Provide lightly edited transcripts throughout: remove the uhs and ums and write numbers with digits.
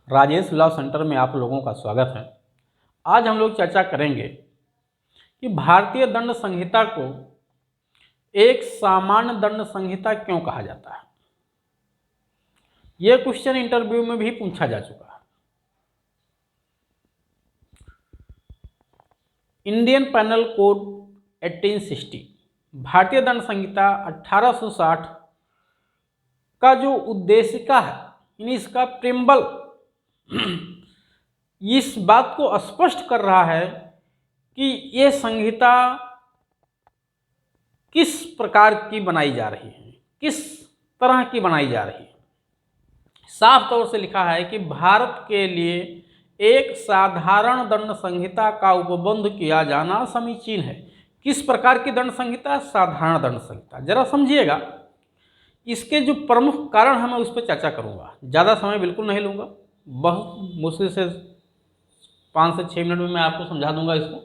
Rajesh law centre में आप लोगों का स्वागत है। आज हम लोग चर्चा करेंगे कि भारतीय दंड संहिता को एक सामान्य दंड संहिता क्यों कहा जाता है। यह क्वेश्चन इंटरव्यू में भी पूछा जा चुका है। इंडियन पेनल कोड 1860 भारतीय दंड संहिता 1860 का जो उद्देशिका है, यानी इसका प्रियम्बल इस बात को स्पष्ट कर रहा है कि ये संहिता किस प्रकार की बनाई जा रही है, किस तरह की बनाई जा रही है। साफ तौर से लिखा है कि भारत के लिए एक साधारण दंड संहिता का उपबंध किया जाना समीचीन है। किस प्रकार की दंड संहिता? साधारण दंड संहिता। जरा समझिएगा, इसके जो प्रमुख कारण है मैं उस पर चर्चा करूंगा। ज़्यादा समय बिल्कुल नहीं लूँगा, बहुत मुश्किल से 5 से 6 मिनट में मैं आपको समझा दूंगा इसको।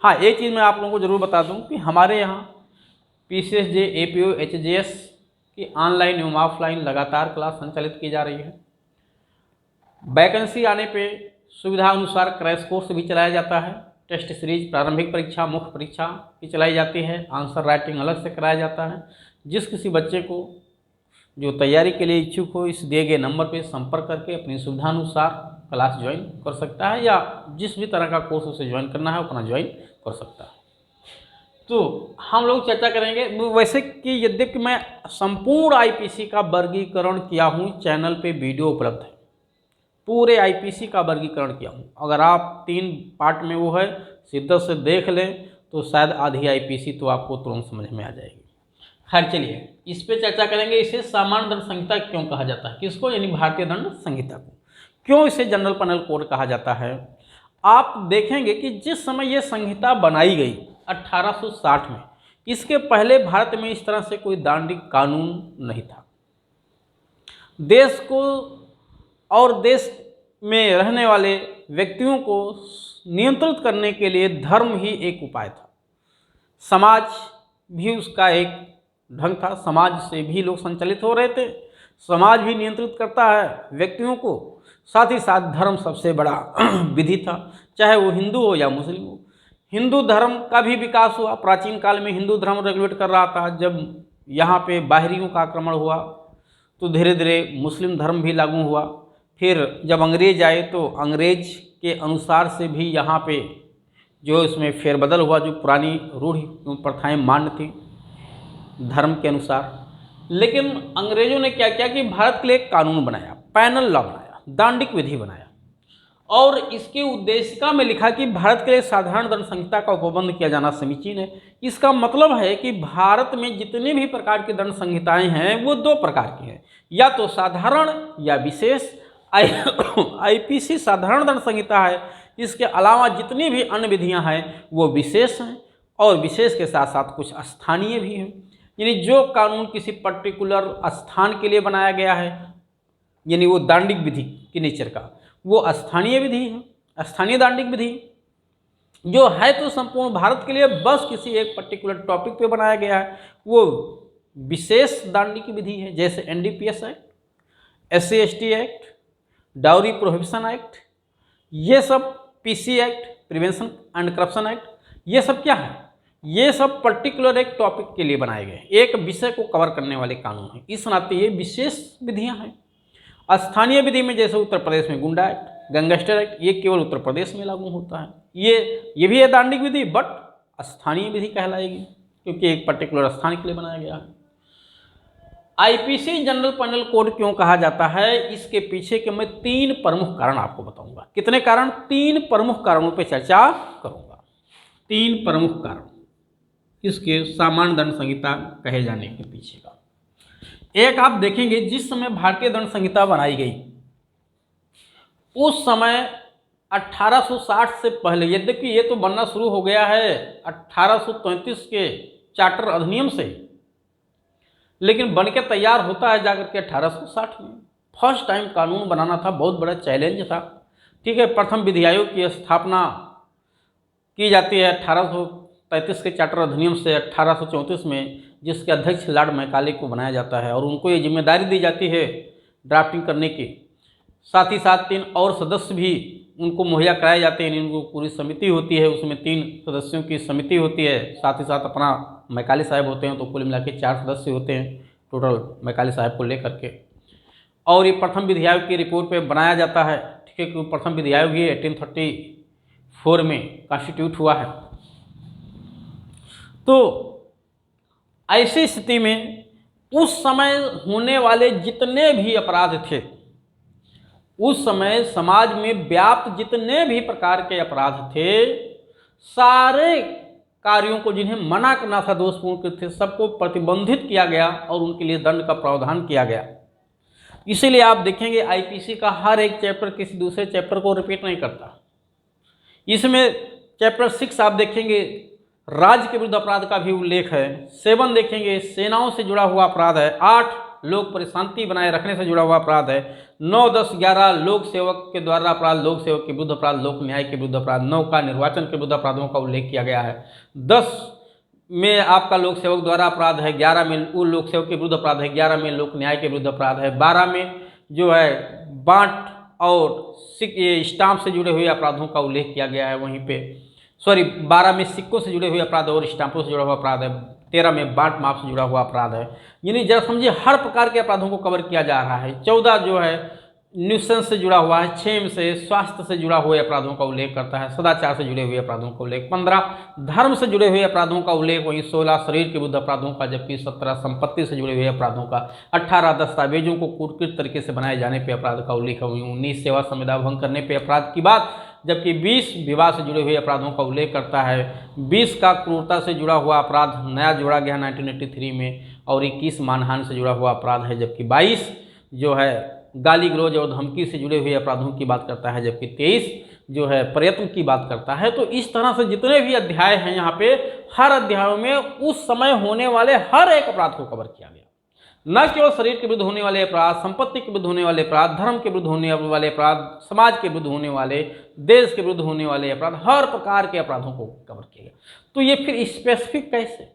हाँ, एक चीज़ मैं आप लोगों को ज़रूर बता दूं कि हमारे यहाँ PCSJ, APO, HJS की ऑनलाइन एवं ऑफलाइन लगातार क्लास संचालित की जा रही है। वैकेंसी आने पे सुविधा अनुसार क्रैश कोर्स भी चलाया जाता है। टेस्ट सीरीज, प्रारंभिक परीक्षा, मुख्य परीक्षा भी चलाई जाती है। आंसर राइटिंग अलग से कराया जाता है। जिस किसी बच्चे को जो तैयारी के लिए इच्छुक हो, इस दिए गए नंबर पर संपर्क करके अपनी सुविधानुसार क्लास ज्वाइन कर सकता है, या जिस भी तरह का कोर्स उसे ज्वाइन करना है अपना ज्वाइन कर सकता है। तो हम लोग चर्चा करेंगे वैसे कि यद्यपि मैं संपूर्ण IPC का वर्गीकरण किया हूँ, चैनल पे वीडियो उपलब्ध है, पूरे IPC का वर्गीकरण किया हूँ। अगर आप 3 पार्ट में वो है शिद्दत से देख लें तो शायद आधी IPC तो आपको तुरंत समझ में आ जाएगी। खैर चलिए, इस पे चर्चा करेंगे। इसे सामान्य दंड संहिता क्यों कहा जाता है? किसको? यानी भारतीय दंड संहिता को। क्यों इसे जनरल पेनल कोड कहा जाता है? आप देखेंगे कि जिस समय यह संहिता बनाई गई 1860 में, इसके पहले भारत में इस तरह से कोई दांडिक कानून नहीं था। देश को और देश में रहने वाले व्यक्तियों को नियंत्रित करने के लिए धर्म ही एक उपाय था। समाज भी उसका एक ढंग था। समाज से भी लोग संचालित हो रहे थे। समाज भी नियंत्रित करता है व्यक्तियों को, साथ ही साथ धर्म सबसे बड़ा विधि था, चाहे वो हिंदू हो या मुस्लिम हो। हिंदू धर्म का भी विकास हुआ। प्राचीन काल में हिंदू धर्म रेगुलेट कर रहा था। जब यहाँ पे बाहरियों का आक्रमण हुआ तो धीरे धीरे मुस्लिम धर्म भी लागू हुआ। फिर जब अंग्रेज आए तो अंग्रेज के अनुसार से भी यहाँ पे जो इसमें फेरबदल हुआ। जो पुरानी रूढ़ प्रथाएं मान्य थी धर्म के अनुसार, लेकिन अंग्रेजों ने क्या किया कि भारत के लिए एक कानून बनाया, पैनल लॉ बनाया, दांडिक विधि बनाया, और इसके उद्देशिका में लिखा कि भारत के लिए साधारण दंड संहिता का उपबंध किया जाना समीचीन है। इसका मतलब है कि भारत में जितने भी प्रकार की दंड संहिताएं हैं वो 2 प्रकार की हैं, या तो साधारण या विशेष। IPC साधारण दंड संहिता है। इसके अलावा जितनी भी अन्य विधियां हैं वो विशेष हैं, और विशेष के साथ साथ कुछ स्थानीय भी हैं। यानी जो कानून किसी पर्टिकुलर स्थान के लिए बनाया गया है, यानी वो दांडिक विधि की नेचर का, वो स्थानीय विधि है, स्थानीय दांडिक विधि। जो है तो संपूर्ण भारत के लिए, बस किसी एक पर्टिकुलर टॉपिक पे बनाया गया है, वो विशेष दांडिक विधि है। जैसे NDPS act, SC/ST act, dowry prohibition act, ये सब PC act, prevention and corruption act, ये सब क्या है? ये सब पर्टिकुलर एक टॉपिक के लिए बनाए गए, एक विषय को कवर करने वाले कानून हैं। इस नाते ये विशेष विधियां हैं। स्थानीय विधि में जैसे उत्तर प्रदेश में गुंडा एक्ट, गैंगस्टर एक्ट, ये केवल उत्तर प्रदेश में लागू होता है। ये भी है दांडिक विधि, बट स्थानीय विधि कहलाएगी क्योंकि एक पर्टिकुलर स्थान के लिए बनाया गया है। IPC जनरल पेनल कोड क्यों कहा जाता है? इसके पीछे के मैं 3 प्रमुख कारण आपको बताऊंगा। कितने कारण? 3 प्रमुख कारणों पर चर्चा करूंगा। 3 प्रमुख कारण इसके सामान्य दंड संहिता कहे जाने के पीछे का। एक आप देखेंगे, जिस समय भारतीय दंड संहिता बनाई गई उस समय 1860 से पहले, यद्यपि ये तो बनना शुरू हो गया है 1833 के चार्टर अधिनियम से, लेकिन बन के तैयार होता है जाकर के 1860 में। फर्स्ट टाइम कानून बनाना था, बहुत बड़ा चैलेंज था। ठीक है, प्रथम विधि आयोग की स्थापना की जाती है 1835 के चार्टर अधिनियम से 1834 में, जिसके अध्यक्ष लॉर्ड मैकाले को बनाया जाता है, और उनको ये जिम्मेदारी दी जाती है ड्राफ्टिंग करने की। साथ ही साथ 3 और सदस्य भी उनको मुहैया कराए जाते हैं। उनको पूरी समिति होती है, उसमें 3 सदस्यों की समिति होती है। साथ ही साथ अपना मैकाले साहब होते हैं, तो कुल मिला के 4 सदस्य होते हैं टोटल मैकाले साहब को लेकर के। और ये प्रथम विधि आयोग की रिपोर्ट पे बनाया जाता है, ठीक है, क्योंकि प्रथम विधि आयोग ही 1834 में कॉन्स्टिट्यूट हुआ है। तो ऐसी स्थिति में उस समय होने वाले जितने भी अपराध थे, उस समय समाज में व्याप्त जितने भी प्रकार के अपराध थे, सारे कार्यों को जिन्हें मना करना था, दोषपूर्ण कृत्य, सबको प्रतिबंधित किया गया और उनके लिए दंड का प्रावधान किया गया। इसीलिए आप देखेंगे आईपीसी का हर एक चैप्टर किसी दूसरे चैप्टर को रिपीट नहीं करता। इसमें चैप्टर 6 आप देखेंगे राज्य के विरुद्ध अपराध का भी उल्लेख है। 7 देखेंगे सेनाओं से जुड़ा हुआ अपराध है। 8 लोक पर शांति बनाए रखने से जुड़ा हुआ अपराध है। 9, 10, 11 लोक सेवक के द्वारा अपराध, लोक सेवक के विरुद्ध अपराध, लोक न्याय के विरुद्ध अपराध। 9 का निर्वाचन के विरुद्ध अपराधों का उल्लेख किया गया है। 10 में आपका लोक सेवक द्वारा अपराध है। 11 में वो लोक सेवक के विरुद्ध अपराध है। 11 में लोक न्याय के विरुद्ध अपराध है। 12 में जो है बांट और स्टाम्प से जुड़े हुए अपराधों का उल्लेख किया गया है। वहीं पे 12 में सिक्कों से जुड़े हुए अपराध और स्टाम्पों से जुड़ा हुआ अपराध है। 13 में बांट माप से जुड़ा हुआ अपराध है। यानी जरा समझिए हर प्रकार के अपराधों को कवर किया जा रहा है। 14 जो है न्यूसेंस से जुड़ा हुआ है। 6 से स्वास्थ्य से जुड़ा हुए अपराधों का उल्लेख करता है। सदाचार से जुड़े हुए अपराधों का उल्लेख। 15 धर्म से जुड़े हुए अपराधों का उल्लेख। वहीं 16 शरीर के विरुद्ध अपराधों का, जबकि 17 संपत्ति से जुड़े हुए अपराधों का। 18 दस्तावेजों को कूटनीतिक तरीके से बनाए जाने पर अपराध का उल्लेख है। वहीं 19 सेवा संविदा भंग करने पर अपराध की बात, जबकि 20 विवाह से जुड़े हुए अपराधों का उल्लेख करता है। 20 का क्रूरता से जुड़ा हुआ अपराध नया जोड़ा गया 1983 में। और 21 मानहानि से जुड़ा हुआ अपराध है, जबकि 22 जो है गाली गलौज और धमकी से जुड़े हुए अपराधों की बात करता है, जबकि 23 जो है प्रयत्न की बात करता है। तो इस तरह से जितने भी अध्याय हैं यहाँ पे, हर अध्यायों में उस समय होने वाले हर एक अपराध को कवर किया गया। न केवल शरीर के विरुद्ध होने वाले अपराध, संपत्ति के विरुद्ध होने वाले अपराध, धर्म के विरुद्ध होने वाले अपराध, समाज के विरुद्ध होने वाले, देश के विरुद्ध होने वाले अपराध, हर प्रकार के अपराधों को कवर किया गया। तो ये फिर स्पेसिफिक कैसे?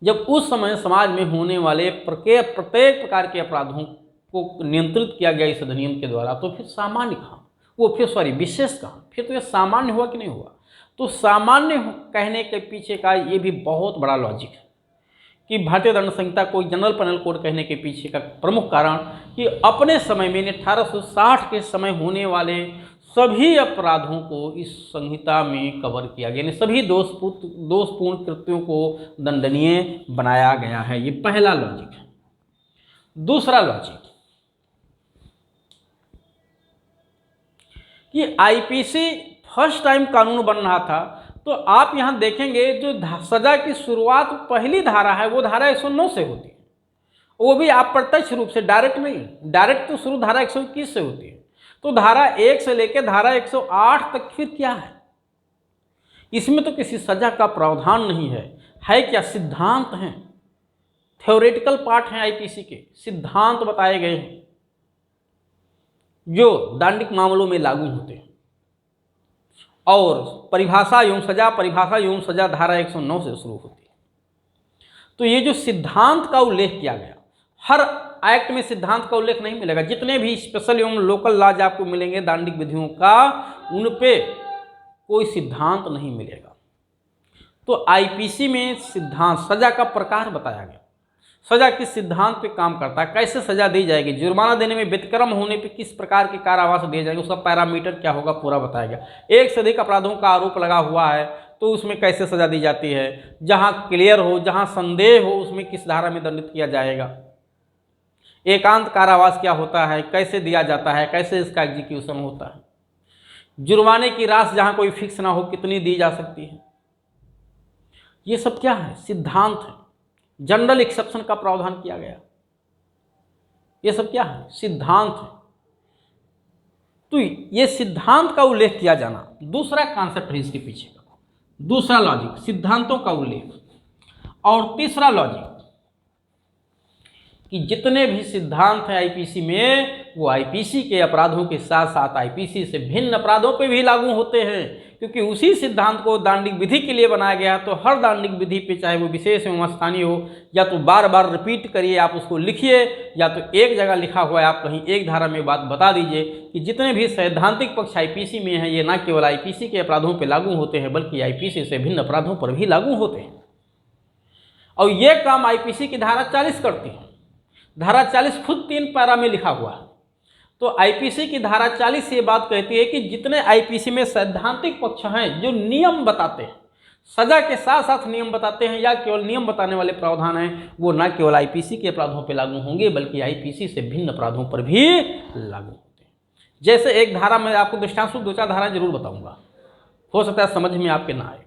जब उस समय समाज में होने वाले प्रत्येक प्रकार के अपराधों को नियंत्रित किया गया इस अधिनियम के द्वारा, तो फिर सामान्य कहाँ, विशेष कहाँ? फिर तो ये सामान्य हुआ कि नहीं हुआ? तो सामान्य कहने के पीछे का ये भी बहुत बड़ा लॉजिक है कि भारतीय दंड संहिता को जनरल पेनल कोड कहने के पीछे का प्रमुख कारण कि अपने समय में 1860 के समय होने वाले सभी अपराधों को इस संहिता में कवर किया गया, यानी सभी दोषपूर्ण कृत्यों को दंडनीय बनाया गया है। ये पहला लॉजिक है। दूसरा लॉजिक कि आईपीसी फर्स्ट टाइम कानून बन रहा था, तो आप यहाँ देखेंगे जो सजा की शुरुआत पहली धारा है वो धारा 109 से होती है। वो भी आप प्रत्यक्ष रूप से, डायरेक्ट नहीं, डायरेक्ट तो शुरू धारा 121 से होती है। तो धारा 1 से लेकर धारा 108 तक फिर क्या है? इसमें तो किसी सजा का प्रावधान नहीं है क्या? सिद्धांत हैं, थ्योरेटिकल पार्ट हैं, आईपीसी के सिद्धांत बताए गए हैं जो दंडिक मामलों में लागू होते हैं। और परिभाषा एवं सजा धारा 109 से शुरू होती है। तो ये जो सिद्धांत का उल्लेख किया गया, हर एक्ट में सिद्धांत का उल्लेख नहीं मिलेगा। जितने भी स्पेशल एवं लोकल लॉज आपको मिलेंगे दांडिक विधियों का, उन पे कोई सिद्धांत नहीं मिलेगा। तो आईपीसी में सिद्धांत, सजा का प्रकार बताया गया, सजा किस सिद्धांत पे काम करता है, कैसे सजा दी जाएगी, जुर्माना देने में व्यतिक्रम होने पे किस प्रकार के कारावास दिए जाएंगे, उसका पैरामीटर क्या होगा, पूरा बताया गया। एक से अधिक अपराधों का आरोप लगा हुआ है तो उसमें कैसे सजा दी जाती है, जहां क्लियर हो, जहां संदेह हो, उसमें किस धारा में दंडित किया जाएगा। एकांत कारावास क्या होता है, कैसे दिया जाता है, कैसे इसका एग्जीक्यूशन होता है। जुर्माने की राशि जहां कोई फिक्स ना हो कितनी दी जा सकती है। ये सब क्या है? सिद्धांत है। जनरल एक्सेप्शन का प्रावधान किया गया। ये सब क्या है? सिद्धांत है। तो ये सिद्धांत का उल्लेख किया जाना दूसरा कॉन्सेप्ट है इसके पीछे का, दूसरा लॉजिक, सिद्धांतों का उल्लेख। और तीसरा लॉजिक कि जितने भी सिद्धांत हैं आईपीसी में, वो आईपीसी के अपराधों के साथ साथ आईपीसी से भिन्न अपराधों पे भी लागू होते हैं, क्योंकि उसी सिद्धांत को दंडिक विधि के लिए बनाया गया। तो हर दंडिक विधि पे, चाहे वो विशेष एवं स्थानीय हो, या तो बार बार रिपीट करिए, आप उसको लिखिए, या तो एक जगह लिखा हुआ है आप कहीं एक धारा में बात बता दीजिए कि जितने भी सैद्धांतिक पक्ष आईपीसी में हैं ये न केवल आईपीसी के अपराधों पर लागू होते हैं बल्कि आईपीसी से भिन्न अपराधों पर भी लागू होते हैं। और ये काम आईपीसी की धारा 40 करती है। धारा 40 खुद 3 पैरा में लिखा हुआ है। तो आईपीसी की धारा 40 ये बात कहती है कि जितने आईपीसी में सैद्धांतिक पक्ष हैं जो नियम बताते हैं, सजा के साथ साथ नियम बताते हैं या केवल नियम बताने वाले प्रावधान हैं, वो न केवल आईपीसी के अपराधों पर लागू होंगे बल्कि आईपीसी से भिन्न अपराधों पर भी लागू होते हैं। जैसे एक धारा में आपको दृष्टांत 2-4 धारा जरूर बताऊंगा, हो सकता है समझ में आपके ना आए।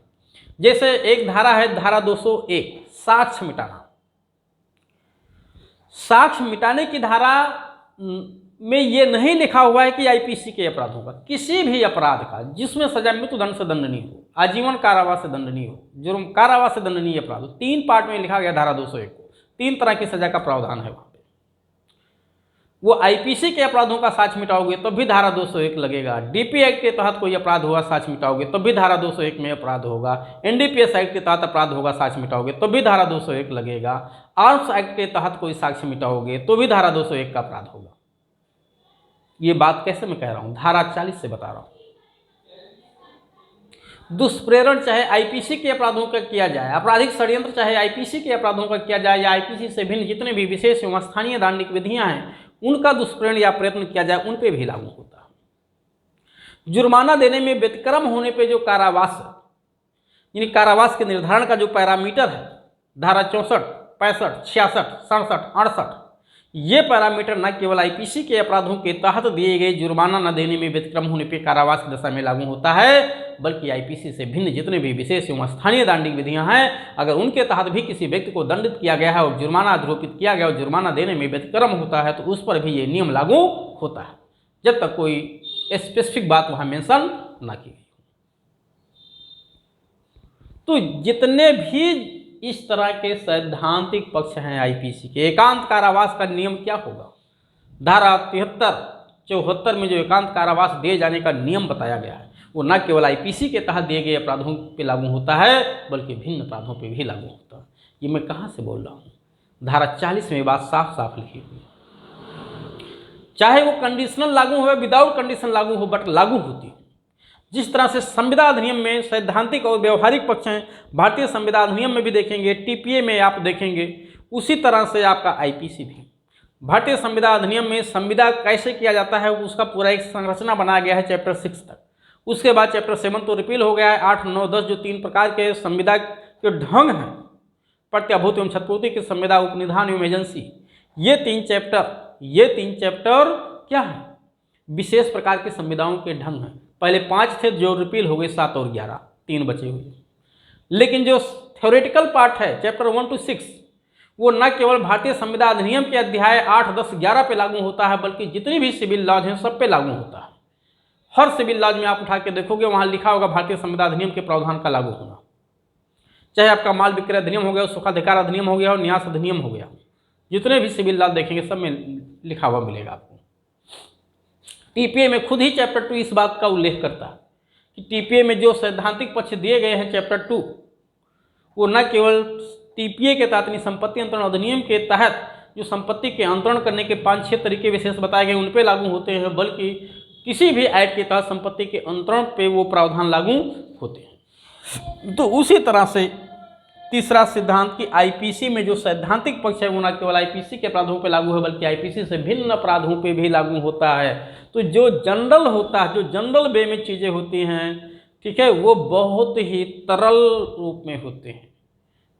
जैसे एक धारा है धारा 201, साक्ष्य मिटाना। साक्ष्य मिटाने की धारा में ये नहीं लिखा हुआ है कि आईपीसी के अपराधों का, किसी भी अपराध का जिसमें सजा मृत्युदंड से दंडनीय हो, आजीवन कारावास से दंडनीय हो, जुर्म कारावास से दंडनीय अपराध हो, 3 पार्ट में लिखा गया धारा 201 को। 3 तरह की सजा का प्रावधान है वहां पे। वो आईपीसी के अपराधों का साक्ष्य मिटाओगे तो भी धारा 201 लगेगा। डीपी एक्ट के तहत कोई अपराध हुआ साक्ष्य मिटाओगे तो भी धारा 201 में अपराध होगा। एनडीपीएस एक्ट के तहत अपराध होगा साक्ष्य मिटाओगे तो भी धारा 201 लगेगा। आर्म्स एक्ट के तहत कोई साक्ष्य मिटाओगे तो भी धारा 201 का अपराध होगा। ये बात कैसे मैं कह रहा हूं, धारा 40 से बता रहा हूं। दुष्प्रेरण चाहे आईपीसी के अपराधों का किया जाए, आपराधिक षड्यंत्र चाहे आईपीसी के अपराधों का किया जाए, या आईपीसी से भिन्न जितने भी विशेष एवं स्थानीय दंडिक विधियां हैं उनका दुष्प्रेरण या प्रयत्न किया जाए, उन पे भी लागू होता है। जुर्माना देने में व्यतिक्रम होने पे जो कारावास, यानी कारावास के निर्धारण का जो पैरामीटर है, धारा 64, 65, 66, 67, 68, ये पैरामीटर न केवल आईपीसी के अपराधों के तहत दिए गए जुर्माना न देने में व्यतिक्रम होने पे कारावास की दशा में लागू होता है, बल्कि आईपीसी से भिन्न जितने भी विशेष एवं स्थानीय दंडिक विधियां हैं, अगर उनके तहत भी किसी व्यक्ति को दंडित किया गया है और जुर्माना आरोपित किया गया और जुर्माना देने में व्यतिक्रम होता है तो उस पर भी ये नियम लागू होता है, जब तक कोई स्पेसिफिक बात वहां मेंशन ना की गई। तो जितने भी इस तरह के सैद्धांतिक पक्ष हैं आईपीसी के, एकांत कारावास का नियम क्या होगा? धारा 73, 74 में जो एकांत कारावास दिए जाने का नियम बताया गया है वो न केवल आईपीसी के तहत दिए गए अपराधों पे लागू होता है बल्कि भिन्न अपराधों पे भी लागू होता है। ये मैं कहाँ से बोल रहा हूँ? धारा 40 में बात साफ साफ लिखी हुई है। चाहे वो कंडीशनल लागू हो, विदाउट कंडीशन लागू हो, बट लागू होती है। जिस तरह से संविदा अधिनियम में सैद्धांतिक और व्यवहारिक पक्ष हैं, भारतीय संविदा अधिनियम में भी देखेंगे, टीपीए में आप देखेंगे, उसी तरह से आपका आईपीसी भी। भारतीय संविदा अधिनियम में संविदा कैसे किया जाता है उसका पूरा एक संरचना बनाया गया है चैप्टर 6 तक। उसके बाद चैप्टर 7 तो रिपील हो गया है। 8, 9, 10 जो 3 प्रकार के संविदा के ढंग हैं, प्रत्याभूति एवं क्षतिपूर्ति की संविदा, उपनिधान एवं एजेंसी, ये 3 चैप्टर क्या है? विशेष प्रकार की संविदाओं के ढंग हैं। पहले 5 थे जो रिपील हो गए, 7 और 11, 3 बचे हुए। लेकिन जो थ्योरेटिकल पार्ट है चैप्टर 1 to 6 वो न केवल भारतीय संविदा अधिनियम के अध्याय 8, 10, 11 पे लागू होता है बल्कि जितनी भी सिविल लॉज हैं सब पे लागू होता है। हर सिविल लॉज में आप उठा के देखोगे वहां लिखा होगा भारतीय संविदा अधिनियम के प्रावधान का लागू होना। चाहे आपका माल विक्रय अधिनियम हो गया, सुखाधिकार अधिनियम हो गया और न्यास अधिनियम हो गया, जितने भी सिविल लॉज देखेंगे सब में लिखा हुआ मिलेगा आपको। टीपीए में खुद ही चैप्टर 2 इस बात का उल्लेख करता है कि टीपीए में जो सैद्धांतिक पक्ष दिए गए हैं चैप्टर 2 वो न केवल टीपीए के तहत संपत्ति अंतरण अधिनियम के तहत जो संपत्ति के अंतरण करने के 5-6 तरीके विशेष बताए गए उन पे लागू होते हैं, बल्कि किसी भी एक्ट के तहत संपत्ति के अंतरण पे वो प्रावधान लागू होते हैं। तो उसी तरह से तीसरा सिद्धांत कि आईपीसी में जो सैद्धांतिक पक्ष है वो न केवल आईपीसी के अपराधों पे लागू है बल्कि आईपीसी से भिन्न अपराधों पे भी लागू होता है। तो जो जनरल होता है, जो जनरल वे में चीज़ें होती हैं, ठीक है, वो बहुत ही तरल रूप में होते हैं,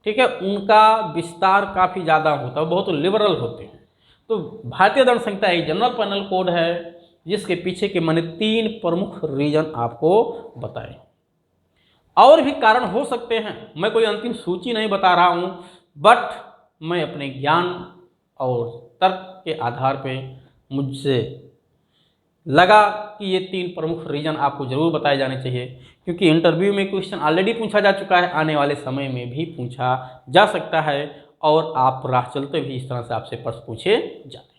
ठीक है, उनका विस्तार काफ़ी ज़्यादा होता है, बहुत लिबरल होते हैं। तो भारतीय दंड संहिता एक जनरल पैनल कोड है जिसके पीछे के मैंने 3 प्रमुख रीजन आपको बताए। और भी कारण हो सकते हैं, मैं कोई अंतिम सूची नहीं बता रहा हूँ, बट मैं अपने ज्ञान और तर्क के आधार पे मुझसे लगा कि ये 3 प्रमुख रीजन आपको जरूर बताए जाने चाहिए, क्योंकि इंटरव्यू में क्वेश्चन ऑलरेडी पूछा जा चुका है, आने वाले समय में भी पूछा जा सकता है और आप राह चलते भी इस तरह से आपसे प्रश्न पूछे जाते हैं।